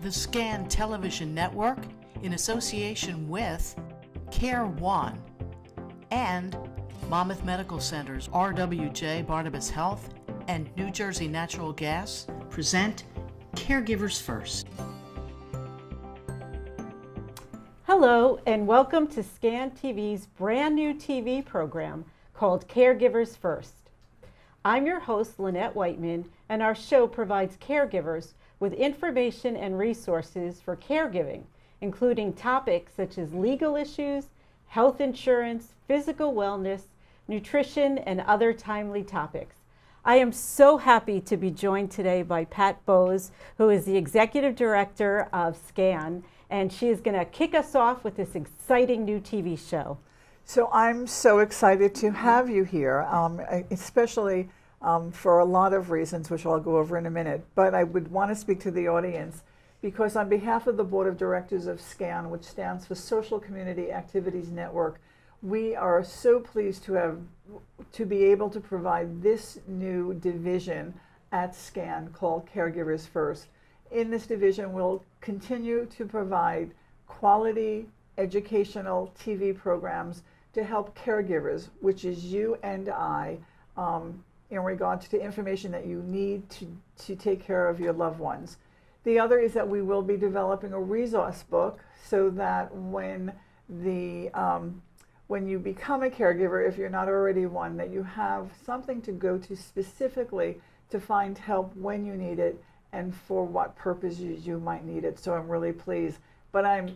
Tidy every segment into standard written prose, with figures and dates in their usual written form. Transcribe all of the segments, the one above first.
the Scan Television Network, in association with CareOne and Monmouth Medical Center's RWJ Barnabas Health and New Jersey Natural Gas, present Caregivers First. Hello, and welcome to Scan TV's brand new TV program called Caregivers First. I'm your host, Lynette Whiteman, and our show provides caregivers with information and resources for caregiving, including topics such as legal issues, health insurance, physical wellness, nutrition, and other timely topics. I am so happy to be joined today by Pat Bowes, who is the Executive Director of SCAN, and she is going to kick us off with this exciting new TV show. So I'm so excited to have you here, especially for a lot of reasons, which I'll go over in a minute. But I would want to speak to the audience because on behalf of the Board of Directors of SCAN, which stands for Social Community Activities Network, we are so pleased to be able to provide this new division at SCAN called Caregivers First. In this division, we'll continue to provide quality educational TV programs to help caregivers, which is you and I, in regards to information that you need to take care of your loved ones. The other is that we will be developing a resource book so that when you become a caregiver, if you're not already one, that you have something to go to specifically to find help when you need it and for what purposes you might need it. So I'm really pleased. But I'm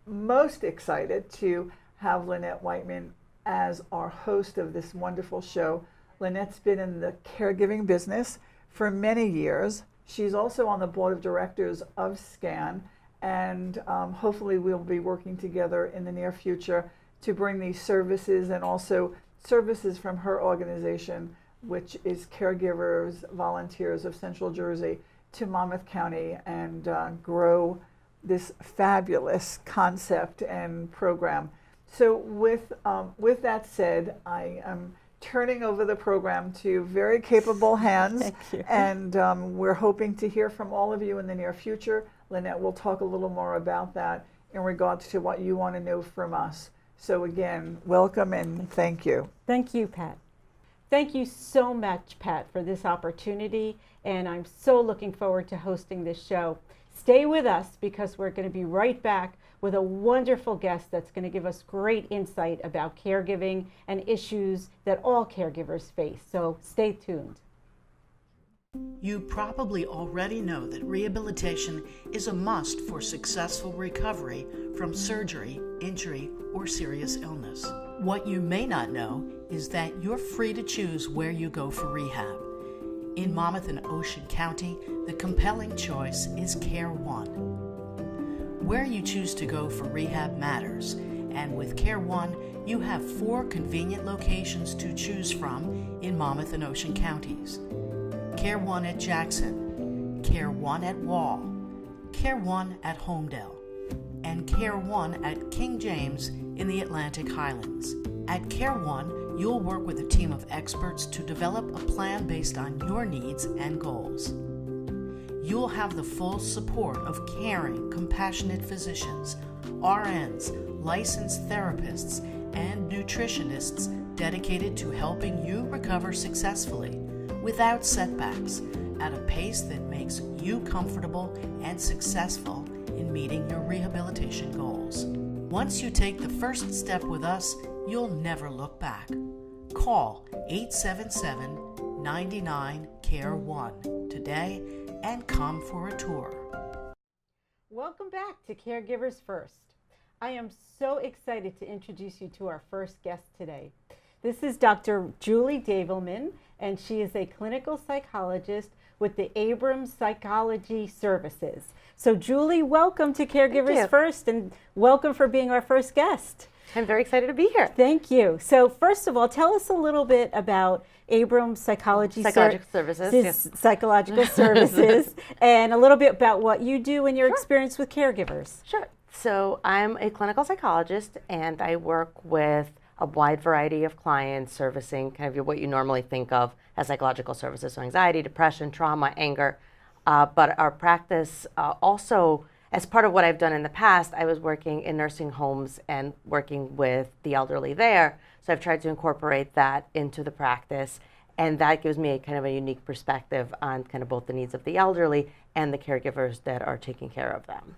most excited to have Lynette Whiteman as our host of this wonderful show. Lynette's been in the caregiving business for many years. She's also on the board of directors of SCAN, and hopefully we'll be working together in the near future to bring these services and also services from her organization, which is Caregivers Volunteers of Central Jersey, to Monmouth County and grow this fabulous concept and program. So with that said, I am turning over the program to very capable hands. Thank you. And we're hoping to hear from all of you in the near future. Lynette will talk a little more about that in regards to what you want to know from us. So again, welcome and thank you. Thank you, Pat. Thank you so much, Pat, for this opportunity, and I'm so looking forward to hosting this show. Stay with us because we're going to be right back with a wonderful guest that's going to give us great insight about caregiving and issues that all caregivers face. So stay tuned. You probably already know that rehabilitation is a must for successful recovery from surgery, injury, or serious illness. What you may not know is that you're free to choose where you go for rehab. In Monmouth and Ocean County, the compelling choice is CareOne. Where you choose to go for Rehab Matters, and with CareOne, you have 4 convenient locations to choose from in Monmouth and Ocean counties. CareOne at Jackson, CareOne at Wall, CareOne at Homedale, and CareOne at King James in the Atlantic Highlands. At CareOne, you'll work with a team of experts to develop a plan based on your needs and goals. You'll have the full support of caring, compassionate physicians, RNs, licensed therapists, and nutritionists dedicated to helping you recover successfully without setbacks at a pace that makes you comfortable and successful in meeting your rehabilitation goals. Once you take the first step with us, you'll never look back. Call 877-99-CARE-1 today and come for a tour. Welcome back to Caregivers First. I am so excited to introduce you to our first guest today. This is Dr. Julie Davelman, and she is a clinical psychologist with the Abrams Psychology Services. So Julie, welcome to Caregivers First, and welcome for being our first guest. I'm very excited to be here. Thank you. So first of all, tell us a little bit about Abrams Psychological Services, and a little bit about what you do and your experience with caregivers. Sure. So I'm a clinical psychologist, and I work with a wide variety of clients servicing kind of what you normally think of as psychological services, so anxiety, depression, trauma, anger. But our practice also as part of what I've done in the past, I was working in nursing homes and working with the elderly there. So I've tried to incorporate that into the practice. And that gives me a kind of a unique perspective on kind of both the needs of the elderly and the caregivers that are taking care of them.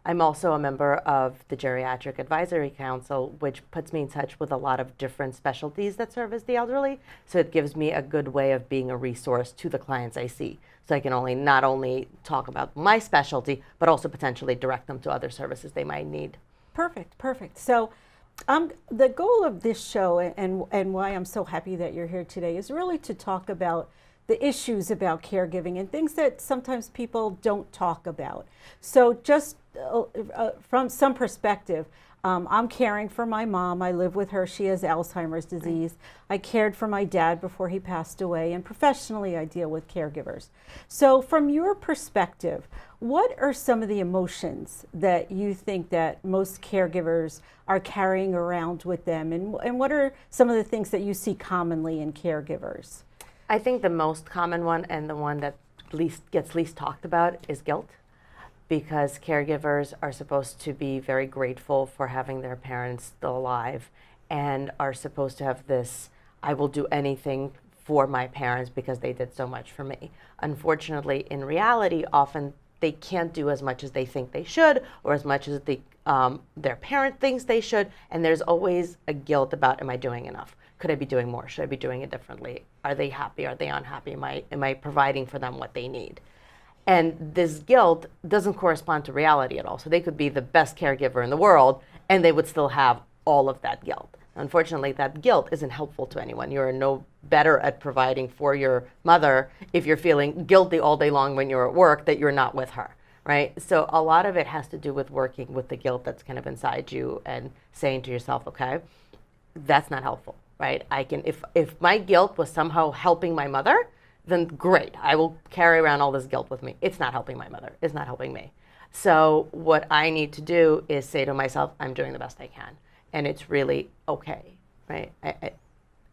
I'm also a member of the Geriatric Advisory Council, which puts me in touch with a lot of different specialties that service the elderly. So it gives me a good way of being a resource to the clients I see. So I can not only talk about my specialty, but also potentially direct them to other services they might need. Perfect. So the goal of this show and why I'm so happy that you're here today is really to talk about the issues about caregiving and things that sometimes people don't talk about. So just from some perspective, I'm caring for my mom. I live with her. She has Alzheimer's disease. I cared for my dad before he passed away, and professionally I deal with caregivers. So from your perspective, what are some of the emotions that you think that most caregivers are carrying around with them, and what are some of the things that you see commonly in caregivers? I think the most common one and the one that gets least talked about is guilt, because caregivers are supposed to be very grateful for having their parents still alive and are supposed to have this, I will do anything for my parents because they did so much for me. Unfortunately, in reality, often they can't do as much as they think they should or as much as their parent thinks they should, and there's always a guilt about, am I doing enough? Could I be doing more? Should I be doing it differently? Are they happy? Are they unhappy? Am I providing for them what they need? And this guilt doesn't correspond to reality at all. So they could be the best caregiver in the world and they would still have all of that guilt. Unfortunately, that guilt isn't helpful to anyone. You're no better at providing for your mother if you're feeling guilty all day long when you're at work that you're not with her, right? So a lot of it has to do with working with the guilt that's kind of inside you and saying to yourself, okay, that's not helpful, right? If my guilt was somehow helping my mother, then great, I will carry around all this guilt with me. It's not helping my mother, it's not helping me. So what I need to do is say to myself, I'm doing the best I can. And it's really okay, right?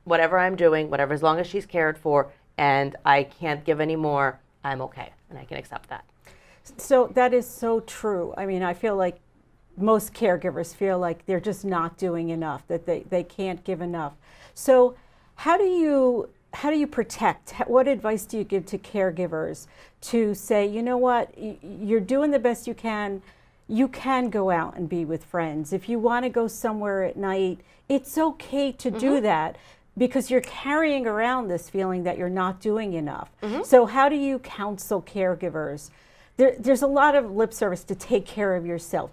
Whatever I'm doing, whatever, as long as she's cared for and I can't give any more, I'm okay, and I can accept that. So that is so true. I mean, I feel like most caregivers feel like they're just not doing enough, that they can't give enough. So how do you protect, what advice do you give to caregivers to say, you know what, you're doing the best you can go out and be with friends. If you want to go somewhere at night, it's okay to do that, because you're carrying around this feeling that you're not doing enough. So how do you counsel caregivers? There's a lot of lip service to take care of yourself,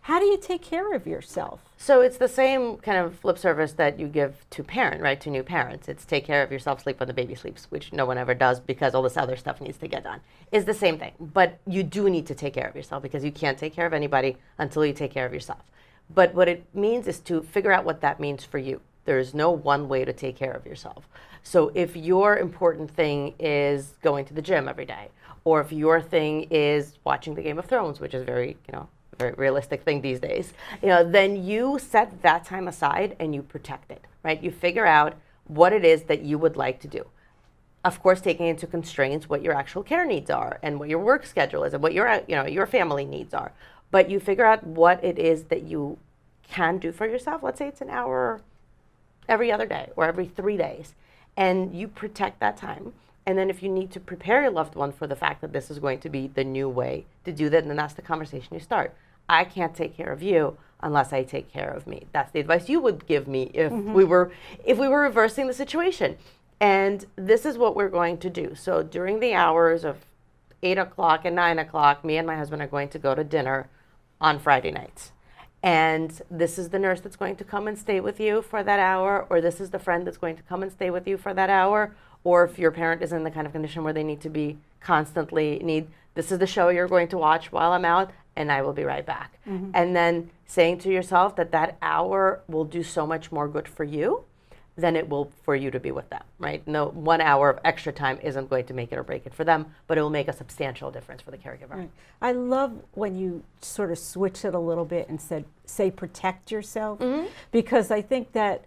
How do you take care of yourself? So it's the same kind of lip service that you give to to new parents. It's take care of yourself, sleep when the baby sleeps, which no one ever does because all this other stuff needs to get done. It's the same thing, but you do need to take care of yourself because you can't take care of anybody until you take care of yourself. But what it means is to figure out what that means for you. There is no one way to take care of yourself. So if your important thing is going to the gym every day, or if your thing is watching the Game of Thrones, which is very realistic thing these days, then you set that time aside and you protect it, right? You figure out what it is that you would like to do. Of course, taking into constraints what your actual care needs are and what your work schedule is and what your family needs are. But you figure out what it is that you can do for yourself. Let's say it's an hour every other day or every 3 days, and you protect that time. And then if you need to prepare your loved one for the fact that this is going to be the new way to do that, then that's the conversation you start. I can't take care of you unless I take care of me. That's the advice you would give me if we were reversing the situation. And this is what we're going to do. So during the hours of 8 o'clock and 9 o'clock, me and my husband are going to go to dinner on Friday nights. And this is the nurse that's going to come and stay with you for that hour, or this is the friend that's going to come and stay with you for that hour. Or if your parent is in the kind of condition where they need to be this is the show you're going to watch while I'm out, and I will be right back. And then saying to yourself that hour will do so much more good for you than it will for you to be with them, right? No, 1 hour of extra time isn't going to make it or break it for them, but it will make a substantial difference for the caregiver. Right. I love when you sort of switch it a little bit and say protect yourself, because I think that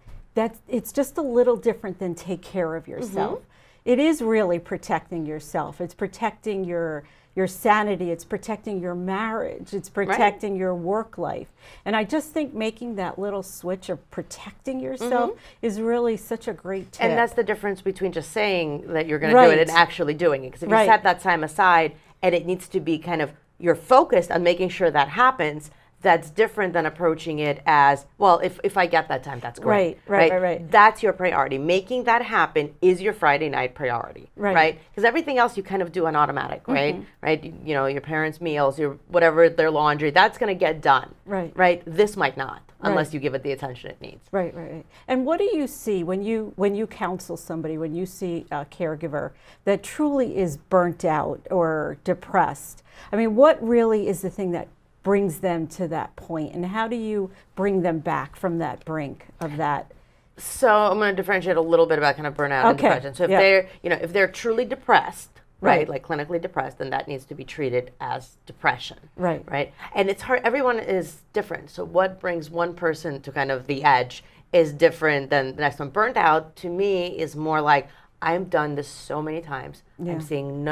it's just a little different than take care of yourself. It is really protecting yourself. It's protecting your your sanity, it's protecting your marriage, it's protecting your work life. And I just think making that little switch of protecting yourself is really such a great tip. And that's the difference between just saying that you're going to do it and actually doing it. Because if you set that time aside and it needs to be kind of, you're focused on making sure that happens, that's different than approaching it as, well, if I get that time, that's great. Right. That's your priority. Making that happen is your Friday night priority, right? Because everything else you kind of do on automatic, right? You know, your parents' meals, your whatever, their laundry, that's going to get done, right? This might not, unless you give it the attention it needs. Right. And what do you see when you counsel somebody, when you see a caregiver that truly is burnt out or depressed? I mean, what really is the thing that brings them to that point, and how do you bring them back from that brink of that? So I'm going to differentiate a little bit about kind of burnout and depression. So if they're, you know, if they're truly depressed, right, like clinically depressed, then that needs to be treated as depression, right? And it's hard. Everyone is different. So what brings one person to kind of the edge is different than the next one. Burnt out to me is more like, I've done this so many times. I'm seeing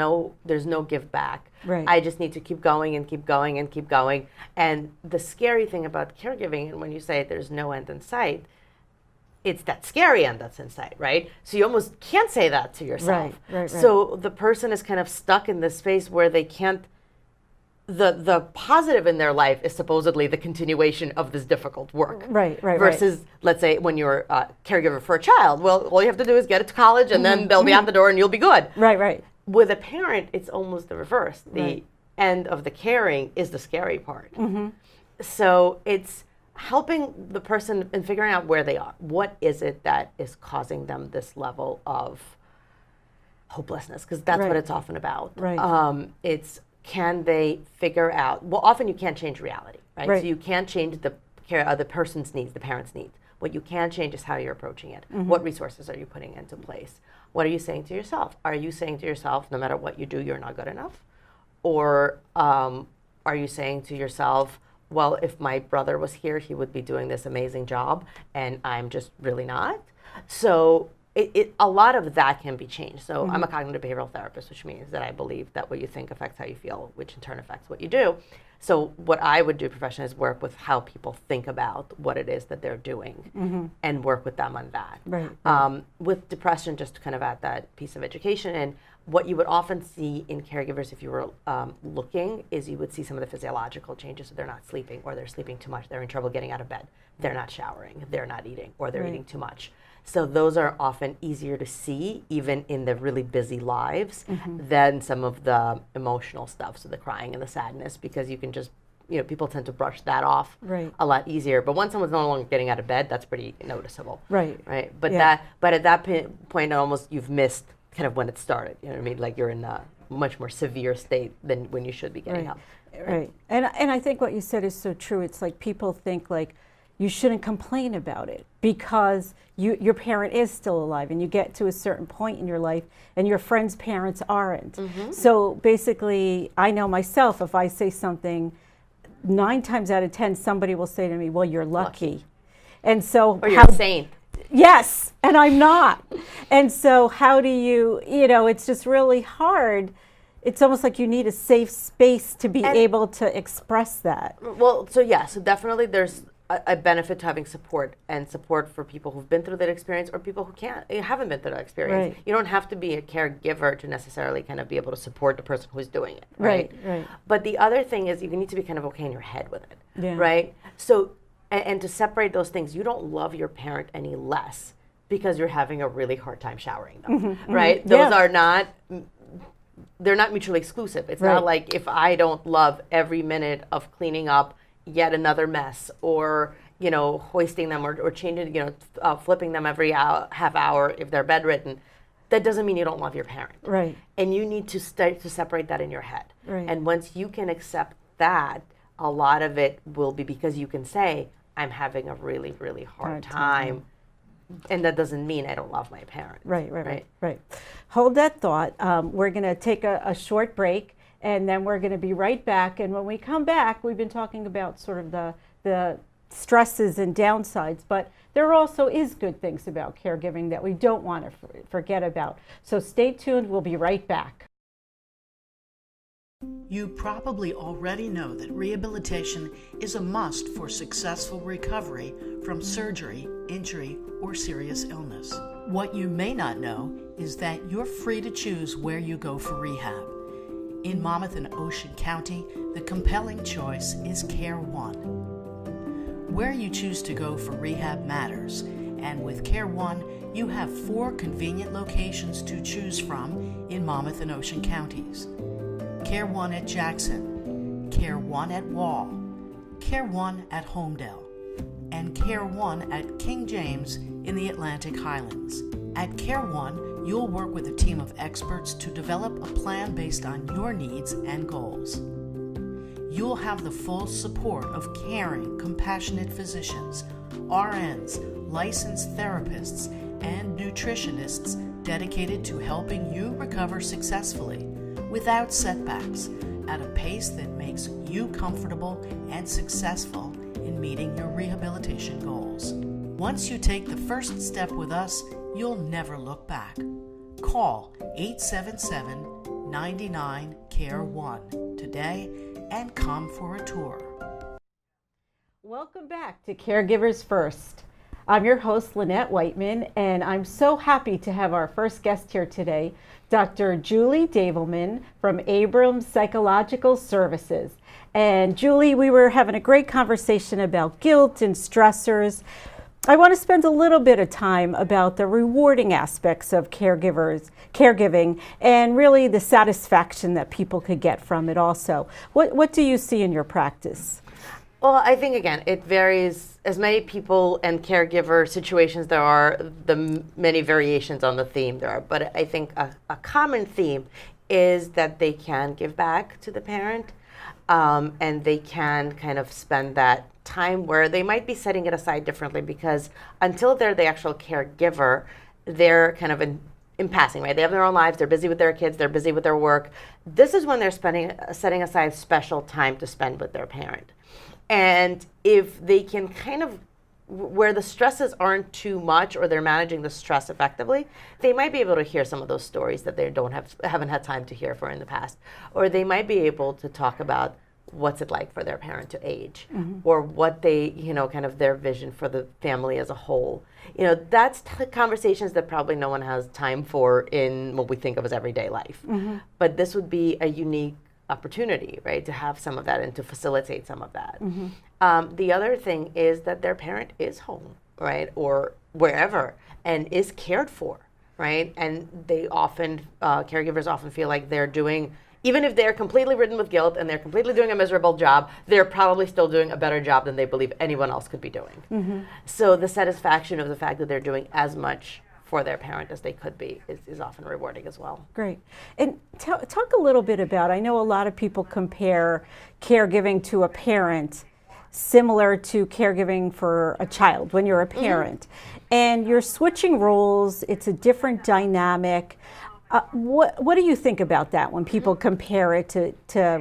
there's no give back. I just need to keep going and keep going and keep going. And the scary thing about caregiving, and when you say there's no end in sight, it's that scary end that's in sight, right? So you almost can't say that to yourself. So the person is kind of stuck in this space where they can't, the positive in their life is supposedly the continuation of this difficult work. Versus, let's say, when you're a caregiver for a child, well, all you have to do is get it to college and then they'll be out the door and you'll be good. With a parent, it's almost the reverse. The end of the caring is the scary part. So it's helping the person in figuring out where they are. What is it that is causing them this level of hopelessness? Because that's what it's often about. It's, can they figure out, well, often you can't change reality, right? So you can't change the person's needs, the parent's needs. What you can change is how you're approaching it. What resources are you putting into place? What are you saying to yourself? Are you saying to yourself, no matter what you do, you're not good enough? Or are you saying to yourself, well, if my brother was here, he would be doing this amazing job, and I'm just really not? So a lot of that can be changed. So I'm a cognitive behavioral therapist, which means that I believe that what you think affects how you feel, which in turn affects what you do. So what I would do professionally is work with how people think about what it is that they're doing and work with them on that. With depression, just to kind of add that piece of education, and what you would often see in caregivers if you were looking is you would see some of the physiological changes. So they're not sleeping, or they're sleeping too much, they're in trouble getting out of bed, they're not showering, they're not eating, or they're eating too much. So those are often easier to see, even in the really busy lives, than some of the emotional stuff, so the crying and the sadness, because you can just, you know, people tend to brush that off a lot easier. But once someone's no longer getting out of bed, that's pretty noticeable. But but at that point, almost you've missed kind of when it started. You know what I mean? Like you're in a much more severe state than when you should be getting help. And I think what you said is so true. It's like people think like, you shouldn't complain about it because your parent is still alive, and you get to a certain point in your life and your friends' parents aren't. So basically, I know myself, if I say something, 9 times out of 10, somebody will say to me, well, you're lucky. And so, or you're insane. Yes, and I'm not. And so how do you know, it's just really hard. It's almost like you need a safe space to be able to express that. Well, so so definitely there's a benefit to having support, and support for people who've been through that experience, or people who haven't been through that experience. You don't have to be a caregiver to necessarily kind of be able to support the person who's doing it. Right. But the other thing is you need to be kind of okay in your head with it. Right. So, and to separate those things, you don't love your parent any less because you're having a really hard time showering them. Right. Those are not. They're not mutually exclusive. It's not like if I don't love every minute of cleaning up yet another mess, or hoisting them, or changing, flipping them every half hour if they're bedridden, that doesn't mean you don't love your parent. And you need to start to separate that in your head. And once you can accept that, a lot of it will be because you can say, I'm having a really, really hard time. And that doesn't mean I don't love my parent. Right. Hold that thought. We're going to take a short break, and then we're going to be right back. And when we come back, we've been talking about sort of the stresses and downsides, but there also is good things about caregiving that we don't want to forget about. So stay tuned. We'll be right back. You probably already know that rehabilitation is a must for successful recovery from surgery, injury, or serious illness. What you may not know is that you're free to choose where you go for rehab. In Monmouth and Ocean County, the compelling choice is CareOne. Where you choose to go for rehab matters, and with CareOne, you have 4 convenient locations to choose from in Monmouth and Ocean counties. CareOne at Jackson, CareOne at Wall, CareOne at Homedale, and CareOne at King James in the Atlantic Highlands. At CareOne, you'll work with a team of experts to develop a plan based on your needs and goals. You'll have the full support of caring, compassionate physicians, RNs, licensed therapists, and nutritionists dedicated to helping you recover successfully without setbacks at a pace that makes you comfortable and successful in meeting your rehabilitation goals. Once you take the first step with us, you'll never look back. Call 877-99-CARE-1 today and come for a tour. Welcome back to Caregivers First. I'm your host, Lynette Whiteman, and I'm so happy to have our first guest here today, Dr. Julie Davelman from Abrams Psychological Services. And Julie, we were having a great conversation about guilt and stressors. I want to spend a little bit of time about the rewarding aspects of caregiving, and really the satisfaction that people could get from it also. What do you see in your practice? Well, I think, again, it varies. As many people and caregiver situations there are, the many variations on the theme there are. But I think a common theme is that they can give back to the parent, and they can kind of spend that time where they might be setting it aside differently, because until they're the actual caregiver, they're kind of in passing, right? They have their own lives, they're busy with their kids, they're busy with their work. This is when they're setting aside special time to spend with their parent. And if they can kind of, where the stresses aren't too much, or they're managing the stress effectively, they might be able to hear some of those stories that they haven't had time to hear for in the past. Or they might be able to talk about what's it like for their parent to age, or what they, kind of their vision for the family as a whole. That's conversations that probably no one has time for in what we think of as everyday life. But this would be a unique opportunity, right, to have some of that and to facilitate some of that. The other thing is that their parent is home, right, or wherever, and is cared for, right? And they often, caregivers often feel like they're doing, even if they're completely ridden with guilt and they're completely doing a miserable job, they're probably still doing a better job than they believe anyone else could be doing. So the satisfaction of the fact that they're doing as much for their parent as they could be is often rewarding as well. Great. And talk a little bit about, I know a lot of people compare caregiving to a parent similar to caregiving for a child when you're a parent. And you're switching roles, it's a different dynamic. What do you think about that when people compare it to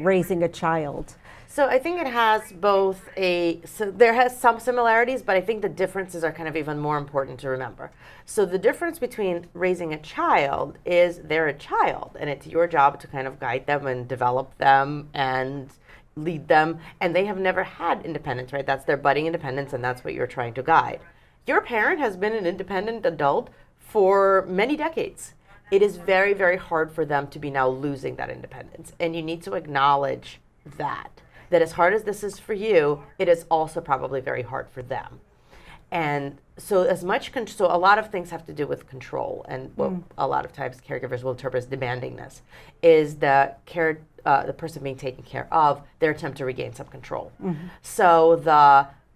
raising a child? So I think it has both there has some similarities, but I think the differences are kind of even more important to remember. So the difference between raising a child is they're a child, and it's your job to kind of guide them and develop them and lead them, and they have never had independence, right? That's their budding independence, and that's what you're trying to guide. Your parent has been an independent adult for many decades. It is very, very hard for them to be now losing that independence, and you need to acknowledge that as hard as this is for you, it is also probably very hard for them. And so so a lot of things have to do with control, and what a lot of times caregivers will interpret as demandingness is the person being taken care of, their attempt to regain some control. So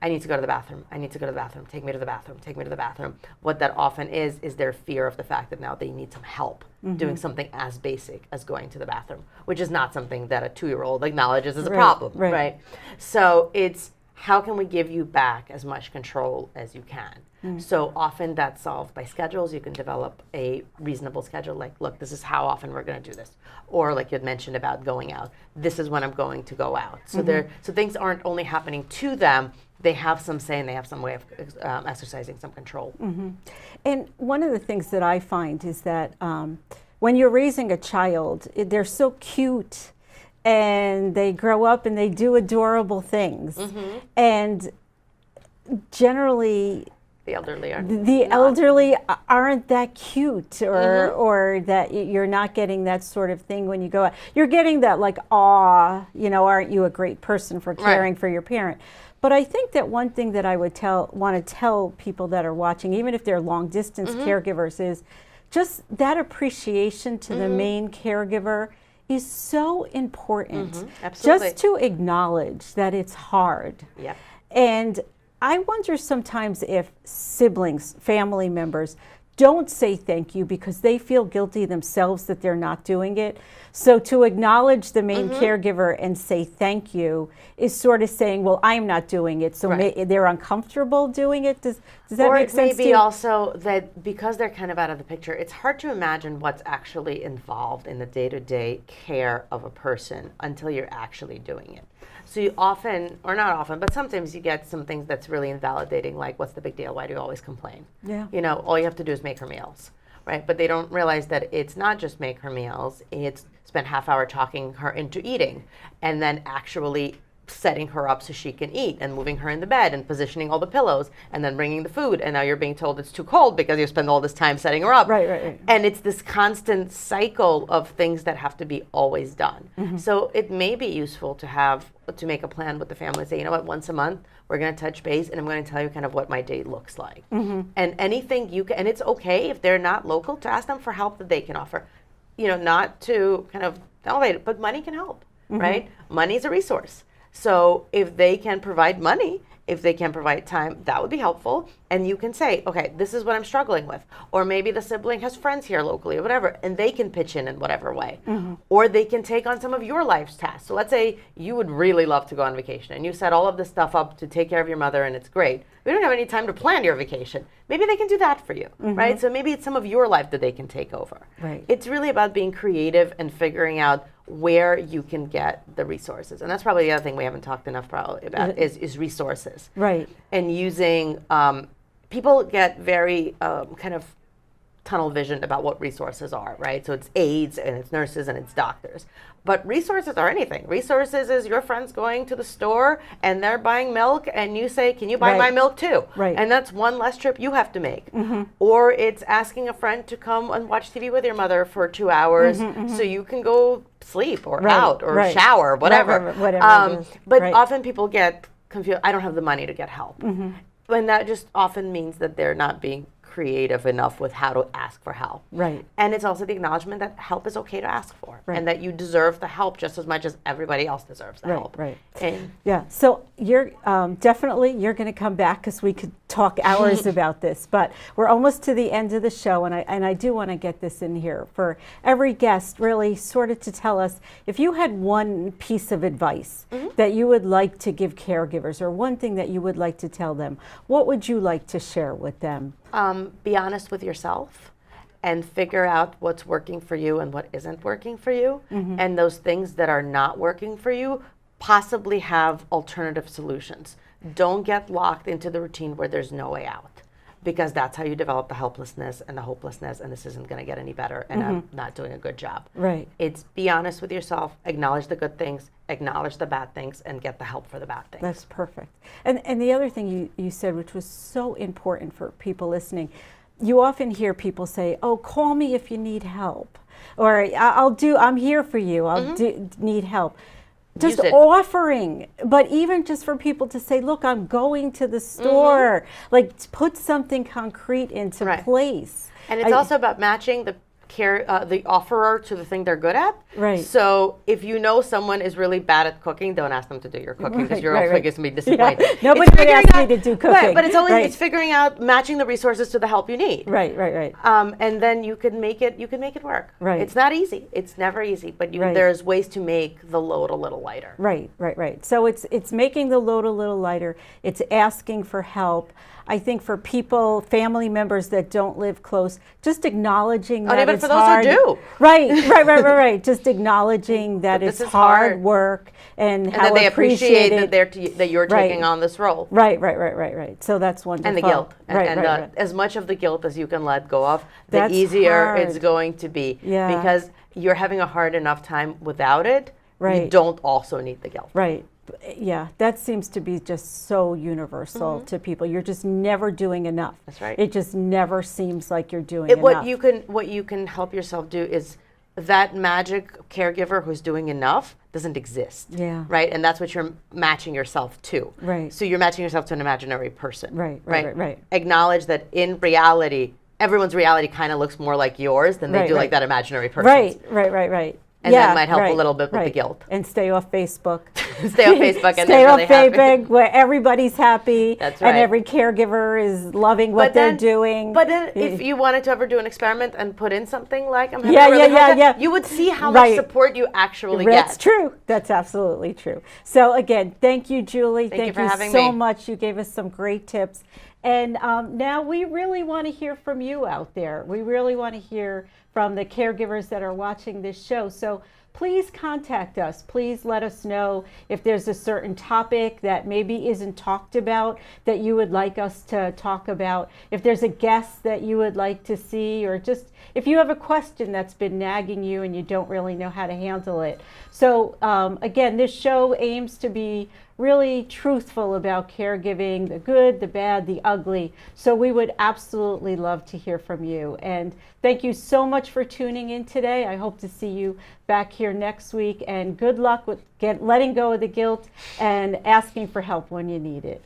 I need to go to the bathroom. I need to go to the bathroom. Take me to the bathroom. Take me to the bathroom. What that often is their fear of the fact that now they need some help doing something as basic as going to the bathroom, which is not something that a 2-year-old acknowledges as a problem, right? So it's, how can we give you back as much control as you can? So often that's solved by schedules. You can develop a reasonable schedule, like, look, this is how often we're going to do this. Or like you had mentioned about going out, this is when I'm going to go out. So so things aren't only happening to them, they have some say and they have some way of exercising some control. And one of the things that I find is that when you're raising a child, they're so cute and they grow up and they do adorable things. And generally, The elderly are the not. elderly aren't that cute, or that you're not getting that sort of thing when you go out. You're getting that like, aw, aren't you a great person for caring for your parent? But I think that one thing that I would want to tell people that are watching, even if they're long distance caregivers, is just that appreciation to the main caregiver is so important. Absolutely. Just to acknowledge that it's hard. Yeah. And I wonder sometimes if siblings, family members, don't say thank you because they feel guilty themselves that they're not doing it. So to acknowledge the main caregiver and say thank you is sort of saying, well, I'm not doing it, so they're uncomfortable doing it. Does that make sense to you? Or it may be also that because they're kind of out of the picture, it's hard to imagine what's actually involved in the day-to-day care of a person until you're actually doing it. So you often, or not often, but sometimes you get some things that's really invalidating, like, what's the big deal? Why do you always complain? Yeah. All you have to do is make her meals, right? But they don't realize that it's not just make her meals, it's spend half hour talking her into eating, and then actually setting her up so she can eat, and moving her in the bed, and positioning all the pillows, and then bringing the food, and now you're being told it's too cold because you spend all this time setting her up. Right. And it's this constant cycle of things that have to be always done. So it may be useful to make a plan with the family, say, you know what, once a month we're going to touch base, and I'm going to tell you kind of what my day looks like. And anything you can, and it's okay if they're not local to ask them for help that they can offer. Not to kind of elevate it, but money can help, right? Money is a resource. So if they can provide money, if they can provide time, that would be helpful. And you can say, okay, this is what I'm struggling with. Or maybe the sibling has friends here locally or whatever, and they can pitch in whatever way. Or they can take on some of your life's tasks. So let's say you would really love to go on vacation, and you set all of this stuff up to take care of your mother, and it's great. We don't have any time to plan your vacation. Maybe they can do that for you, right? So maybe it's some of your life that they can take over. Right. It's really about being creative and figuring out where you can get the resources. And that's probably the other thing we haven't talked enough probably about is resources. Right. And using, people get very kind of tunnel vision about what resources are, right? So it's aides and it's nurses and it's doctors. But resources are anything. Resources is your friends going to the store and they're buying milk, and you say, can you buy my milk too? Right. And that's one less trip you have to make. Or it's asking a friend to come and watch TV with your mother for 2 hours so you can go sleep or out or shower, whatever. Whatever it is. But often people get confused. I don't have the money to get help. And that just often means that they're not being creative enough with how to ask for help. Right. And it's also the acknowledgement that help is okay to ask for, and that you deserve the help just as much as everybody else deserves the help. Right. And Yeah. So you're definitely you're going to come back because we could talk hours about this. But we're almost to the end of the show, and I do want to get this in here for every guest, really sort of to tell us if you had one piece of advice that you would like to give caregivers, or one thing that you would like to tell them. What would you like to share with them? be honest with yourself and figure out what's working for you and what isn't working for you. And those things that are not working for you, possibly have alternative solutions. Don't get locked into the routine where there's no way out, because that's how you develop the helplessness and the hopelessness, and this isn't going to get any better, and I'm not doing a good job. Right. It's be honest with yourself, acknowledge the good things, acknowledge the bad things, and get the help for the bad things. That's perfect. And the other thing you said, which was so important for people listening, you often hear people say, oh, call me if you need help, or I'm here for you, need help. Just offering, but even just for people to say, look, I'm going to the store, like put something concrete into place. And it's also about matching the the offerer to the thing they're good at. Right. So if you know someone is really bad at cooking, don't ask them to do your cooking, because you're also going to be disappointed. Yeah. Nobody would ask me to do cooking. But it's always it's figuring out matching the resources to the help you need. Right. And then you can make it work. Right. It's not easy. It's never easy, but there's ways to make the load a little lighter. Right. So it's making the load a little lighter. It's asking for help. I think for people, family members that don't live close, just acknowledging that even it's for those hard. who do. Right. Just acknowledging that it's hard work and how that they appreciate it. that you're taking on this role. Right. So that's wonderful. And the guilt. Right. As much of the guilt as you can let go of, the That's easier hard. it's going to be. Yeah. Because you're having a hard enough time without it. Right. You don't also need the guilt. Right. Yeah, that seems to be just so universal to people. You're just never doing enough. That's right. It just never seems like you're doing enough. What you can help yourself do is that magic caregiver who's doing enough doesn't exist. Yeah. Right? And that's what you're matching yourself to. Right. So you're matching yourself to an imaginary person. Right. Acknowledge that in reality, everyone's reality kind of looks more like yours than they do like that imaginary person's. Right. And that might help a little bit with the guilt. And stay off Facebook. Stay off Facebook and stay they're off really happy. Facebook where everybody's happy. That's right. And every caregiver is loving what they're doing. But then if you wanted to ever do an experiment and put in something like, I'm having Yeah, a really hard time, yeah. you would see how much support you actually get. That's true. That's absolutely true. So again, thank you, Julie. Thank you for having so me. much. You gave us some great tips. And now we really want to hear from you out there. We really want to hear from the caregivers that are watching this show. So please contact us. Please let us know if there's a certain topic that maybe isn't talked about that you would like us to talk about. If there's a guest that you would like to see, or just if you have a question that's been nagging you and you don't really know how to handle it. So again, this show aims to be really truthful about caregiving, the good, the bad, the ugly. So we would absolutely love to hear from you. And thank you so much for tuning in today. I hope to see you back here next week. And good luck with letting go of the guilt and asking for help when you need it.